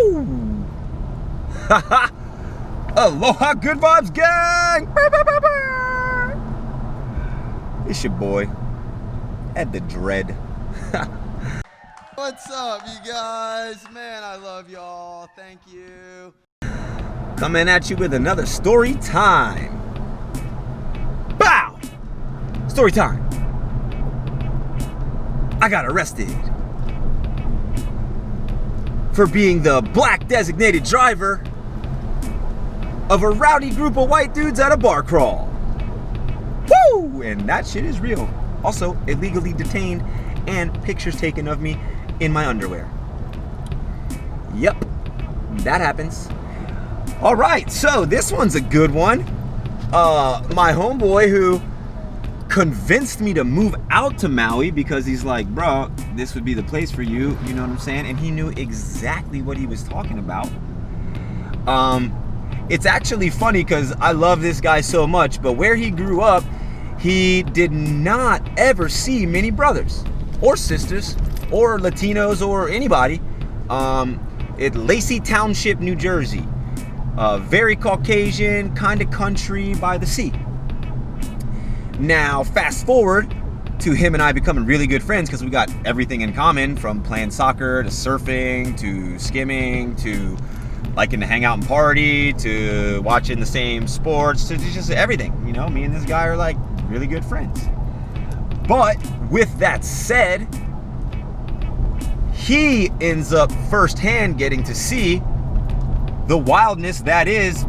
Woo! Haha! Aloha Good Vibes Gang! It's your boy. Had the dread. What's up, you guys? Man, I love y'all. Thank you. Coming at you with another story time. Bow! Story time. I got arrested for being the black designated driver of a rowdy group of white dudes at a bar crawl. Woo! And that shit is real. Also, illegally detained and pictures taken of me in my underwear. Yep, that happens. All right, so this one's a good one. My homeboy who convinced me to move out to Maui because he's like, bro, this would be the place for you, you know what I'm saying? And he knew exactly what he was talking about. It's actually funny because I love this guy so much, but where he grew up, he did not ever see many brothers or sisters or Latinos or anybody. At Lacey Township, New Jersey. Very Caucasian, kind of country by the sea. Now, fast forward to him and I becoming really good friends because we got everything in common, from playing soccer to surfing to skimming to liking to hang out and party to watching the same sports to just everything. You know, me and this guy are like really good friends. But with that said, he ends up firsthand getting to see the wildness that is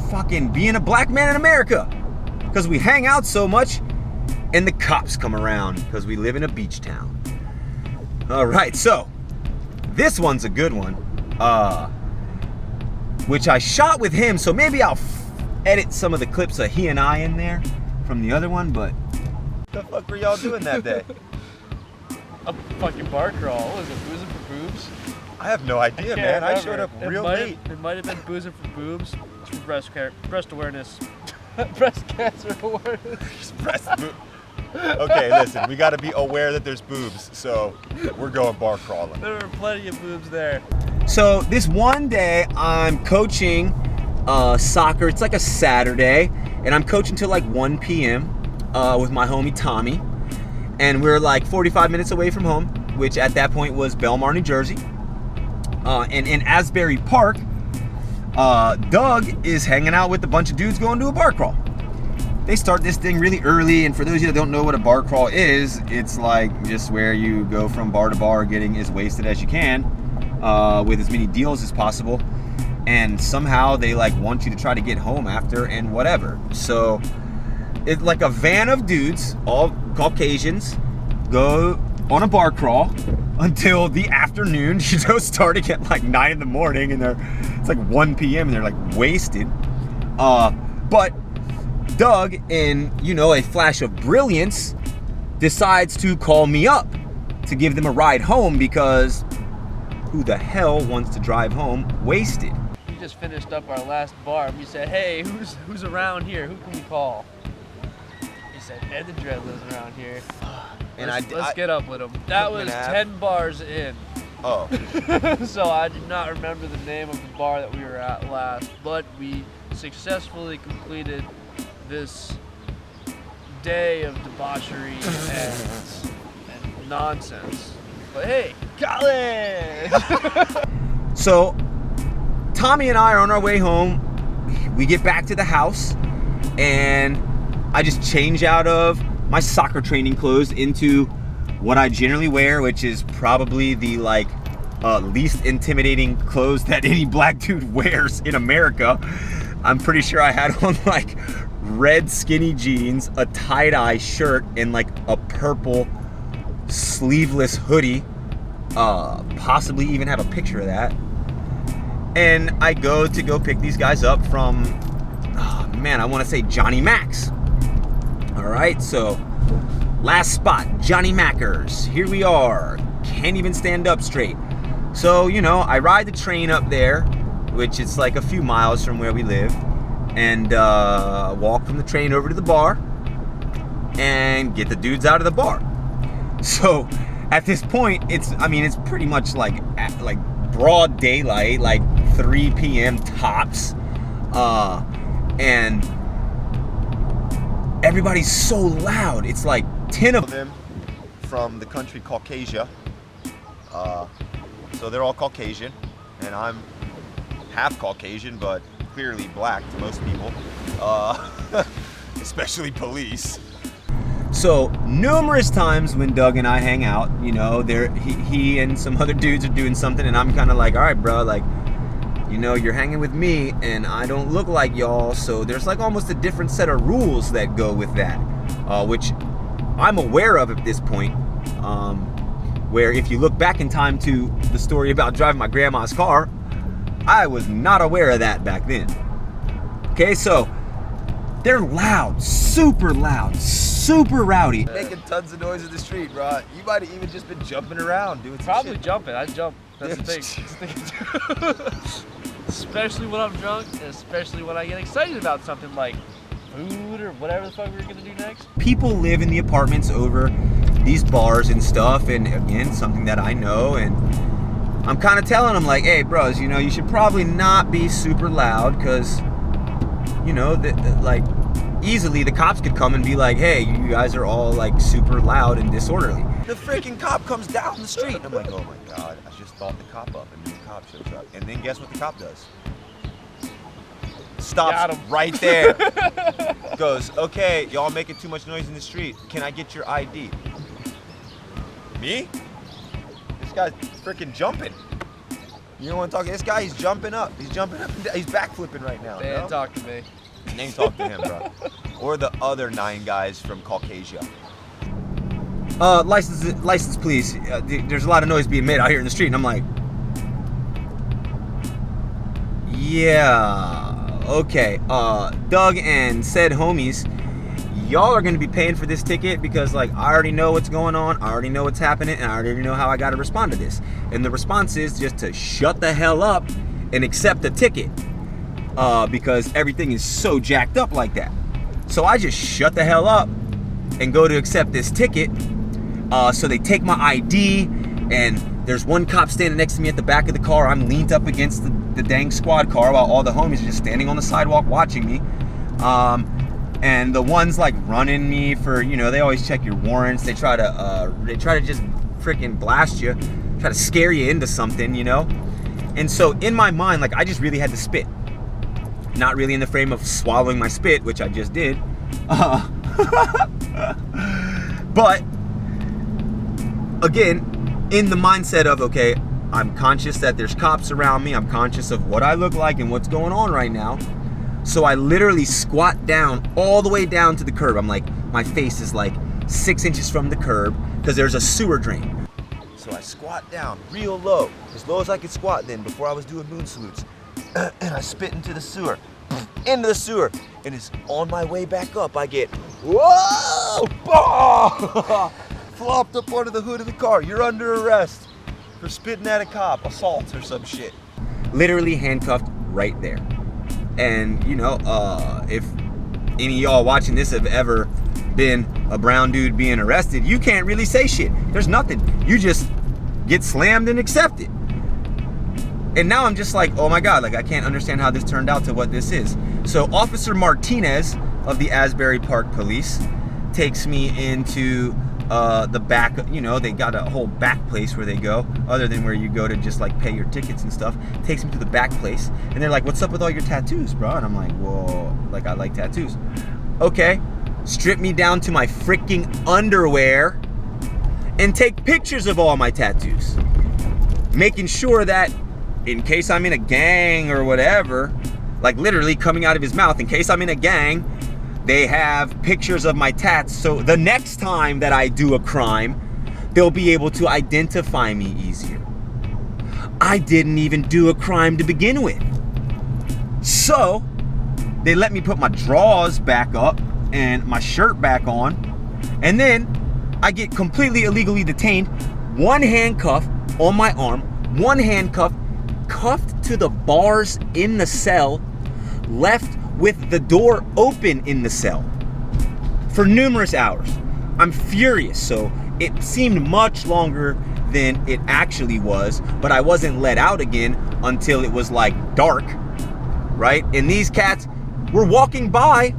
fucking being a black man in America. Because we hang out so much and the cops come around because we live in a beach town. All right, so this one's a good one, which I shot with him, so maybe I'll edit some of the clips of he and I in there from the other one, but what the fuck were y'all doing that day? A fucking bar crawl. What was it, boozing for boobs? I have no idea, man. I showed up real late. It might have been boozing for boobs. It's for breast awareness. Breast cancer awareness. Okay, listen, we got to be aware that there's boobs, so we're going bar crawling. There were plenty of boobs there. So this one day, I'm coaching soccer. It's like a Saturday, and I'm coaching till like 1 p.m. With my homie Tommy, and we're like 45 minutes away from home, which at that point was Belmar, New Jersey. And in Asbury Park, Doug is hanging out with a bunch of dudes going to a bar crawl. They start this thing really early, and for those of you that don't know what a bar crawl is, it's like just where you go from bar to bar getting as wasted as you can, with as many deals as possible, and somehow they like want you to try to get home after and whatever. So it's like a van of dudes, all Caucasians, go on a bar crawl until the afternoon, you know, starting at like 9 in the morning, and it's like 1 p.m. and they're like wasted. But Doug, in, you know, a flash of brilliance, decides to call me up to give them a ride home because who the hell wants to drive home wasted? We just finished up our last bar and we said, hey, who's around here? Who can we call? He said, Ed the Dread lives around here. And let's get up with him. That was 10 bars in. Oh. So I did not remember the name of the bar that we were at last, but we successfully completed this day of debauchery and nonsense. But hey, college! So Tommy and I are on our way home. We get back to the house and I just change out of my soccer training clothes into what I generally wear, which is probably the like least intimidating clothes that any black dude wears in America. I'm pretty sure I had on like red skinny jeans, a tie-dye shirt, and like a purple sleeveless hoodie. Possibly even have a picture of that. And I go pick these guys up from, oh man, I want to say Johnny Mac's. All right, so last spot, Johnny Macker's. Here we are. Can't even stand up straight. So, you know, I ride the train up there, which is like a few miles from where we live, and walk from the train over to the bar and get the dudes out of the bar. So at this point, it's pretty much like broad daylight, like 3 p.m. tops, and everybody's so loud. It's like 10 of them from the country Caucasia. So they're all Caucasian, and I'm half Caucasian, but clearly black to most people, especially police. So numerous times when Doug and I hang out, you know, he and some other dudes are doing something, and I'm kind of like, all right, bro, like, you know, you're hanging with me, and I don't look like y'all, so there's like almost a different set of rules that go with that, which I'm aware of at this point. Where if you look back in time to the story about driving my grandma's car, I was not aware of that back then. Okay, so they're loud, super rowdy. Making tons of noise in the street, bro. You might have even just been jumping around doing some Probably shit. jumping. I jump. That's the thing. Especially when I'm drunk, and especially when I get excited about something like food or whatever the fuck we're gonna do next. People live in the apartments over these bars and stuff, and again, something that I know, and I'm kind of telling them like, hey bros, you know, you should probably not be super loud, because you know, like easily the cops could come and be like, hey, you guys are all like super loud and disorderly. The freaking cop comes down the street. I'm like, oh my God, I just thought the cop up, and then the cop shows up. And then guess what the cop does? Stops right there. Goes, okay, y'all making too much noise in the street. Can I get your ID? Me? This guy's freaking jumping. You don't want to talk to this guy? He's jumping up. He's jumping up. He's backflipping right now. Man, no? talk to me. Name talk to him, bro. Or the other 9 guys from Caucasia. License please. There's a lot of noise being made out here in the street, and I'm like, yeah, okay. Doug and said homies, y'all are gonna be paying for this ticket, because like I already know what's going on, I already know what's happening, and I already know how I gotta respond to this. And the response is just to shut the hell up and accept the ticket, because everything is so jacked up like that. So I just shut the hell up and go to accept this ticket. So they take my ID, and there's one cop standing next to me at the back of the car. I'm leaned up against the dang squad car while all the homies are just standing on the sidewalk watching me. And the ones like running me for, you know, they always check your warrants. They try to just freaking blast you, try to scare you into something, you know? And so in my mind, like, I just really had to spit. Not really in the frame of swallowing my spit, which I just did. But again, in the mindset of, okay, I'm conscious that there's cops around me. I'm conscious of what I look like and what's going on right now. So I literally squat down all the way down to the curb. I'm like, my face is like 6 inches from the curb, because there's a sewer drain. So I squat down real low as I could squat then before I was doing moon salutes. And I spit into the sewer. And it's on my way back up, I get, whoa! Oh! Flopped up under the hood of the car. You're under arrest for spitting at a cop, assault or some shit. Literally handcuffed right there. And you know, if any of y'all watching this have ever been a brown dude being arrested, you can't really say shit. There's nothing. You just get slammed and accept it. And now I'm just like, oh my God, like I can't understand how this turned out to what this is. So Officer Martinez of the Asbury Park Police takes me into the back, you know, they got a whole back place where they go, other than where you go to just like pay your tickets and stuff. Takes me to the back place, and they're like, what's up with all your tattoos, bro? And I'm like, whoa, like I like tattoos. Okay, strip me down to my freaking underwear and take pictures of all my tattoos, making sure that in case I'm in a gang or whatever, like literally coming out of his mouth, in case I'm in a gang, they have pictures of my tats, so the next time that I do a crime, they'll be able to identify me easier. I didn't even do a crime to begin with. So they let me put my drawers back up and my shirt back on, and then I get completely illegally detained, one handcuff on my arm, one handcuff cuffed to the bars in the cell, left with the door open in the cell for numerous hours. I'm furious. So it seemed much longer than it actually was, but I wasn't let out again until it was like dark, right? And these cats were walking by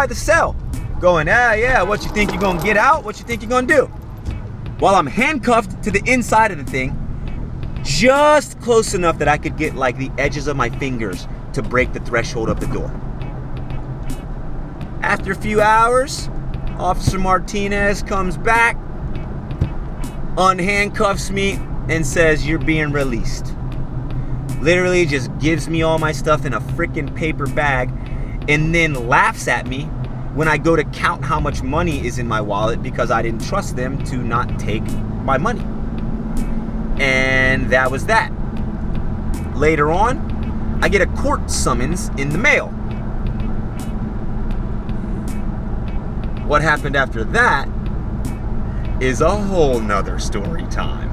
the cell, going, yeah, what you think you're gonna get out? What you think you're gonna do? While I'm handcuffed to the inside of the thing, just close enough that I could get like the edges of my fingers to break the threshold of the door. After a few hours, Officer Martinez comes back, unhandcuffs me, and says, you're being released. Literally just gives me all my stuff in a freaking paper bag, and then laughs at me when I go to count how much money is in my wallet because I didn't trust them to not take my money. And that was that. Later on, I get a court summons in the mail. What happened after that is a whole nother story time.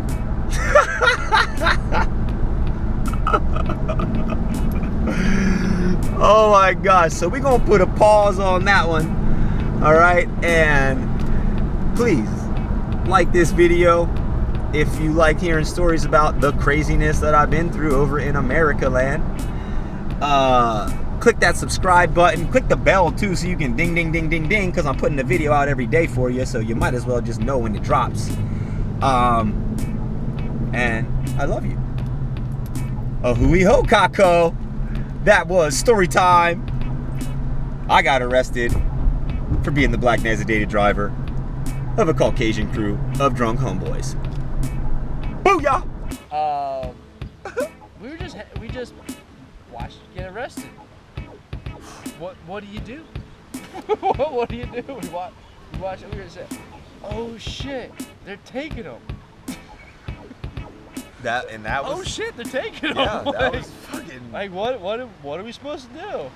Oh my gosh, so we're gonna put a pause on that one. All right, and please like this video if you like hearing stories about the craziness that I've been through over in America land. Click that subscribe button, click the bell too so you can ding ding ding ding ding, because I'm putting a video out every day for you, so you might as well just know when it drops. And I love you. A hui ho kako. That was story time. I got arrested for being the black designated driver of a Caucasian crew of drunk homeboys. Booyah! We just watched you get arrested. What do you do? What do you do? We watch it. We were say, oh shit, they're taking them. That was. Oh shit, they're taking them. Yeah, that like, was fucking. Like what are we supposed to do?